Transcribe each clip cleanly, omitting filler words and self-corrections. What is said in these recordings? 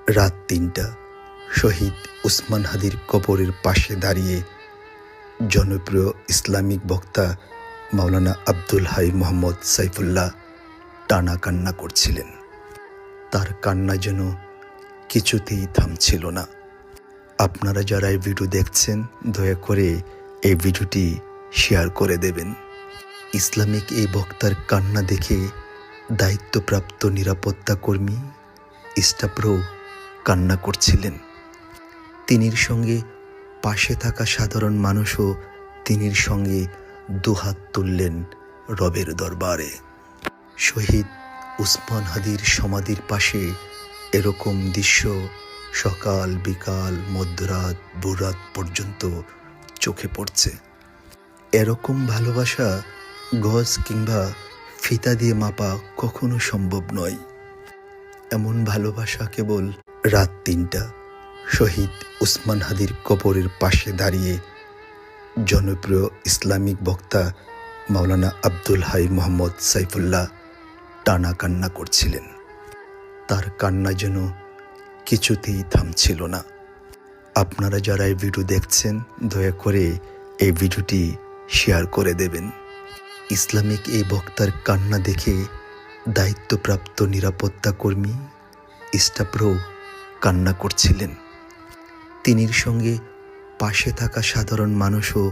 রাত ৩টা শহীদ উসমান হাদির কবরের পাশে দাঁড়িয়ে জনপ্রিয় ইসলামিক বক্তা মাওলানা আব্দুল হাই মোহাম্মদ সাইফুল্লাহ টানা কান্না করছিলেন। তার কান্না যেন কিছুতেই থামছিল না। আপনারা যারা এই ভিডিও দেখছেন, দয়া করে এই ভিডিওটি শেয়ার করে দেবেন। ইসলামিক এই বক্তার কান্না দেখে দায়িত্বপ্রাপ্ত নিরাপত্তা কর্মী স্টাফরাও কান্না করছিলেন। তিনির সঙ্গে পাশে থাকা সাধারণ মানুষও তিনির সঙ্গে দুহাত তুললেন রবের দরবারে। শহীদ উসমান হাদির সমাধির পাশে এরকম দৃশ্য সকাল বিকাল মধ্যরাত ভোররাত পর্যন্ত চোখে পড়ছে। এরকম ভালোবাসা গজ কিংবা ফিতা দিয়ে মাপা কখনো সম্ভব নয়। এমন ভালোবাসা কেবল রাত ৩টা শহীদ উসমান হাদির কবরের পাশে দাঁড়িয়ে জনপ্রিয় ইসলামিক বক্তা মাওলানা আব্দুল হাই মোহাম্মদ সাইফুল্লাহ টানা কান্না করছিলেন। তার কান্না যেন কিছুতেই থামছিল না। আপনারা যারা এই ভিডিও দেখছেন, দয়া করে এই ভিডিওটি শেয়ার করে দেবেন। ইসলামিক এই বক্তার কান্না দেখে দায়িত্বপ্রাপ্ত নিরাপত্তা কর্মী স্টাফরাও কান্না করছিলেন। তিনির সঙ্গে পাশে থাকা সাধারণ মানুষও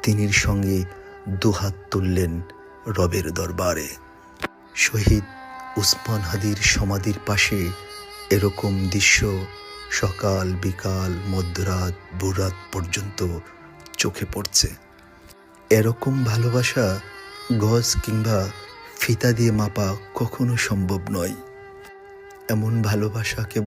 তিনির সঙ্গে দুহাত তুললেন রবের দরবারে। শহীদ উসমান হাদির সমাধির পাশে এরকম দৃশ্য সকাল বিকাল মধ্যরাত ভোররাত পর্যন্ত চোখে পড়ছে। এরকম ভালোবাসা গজ কিংবা ফিতা দিয়ে মাপা কখনো সম্ভব নয়। এমন ভালোবাসাকে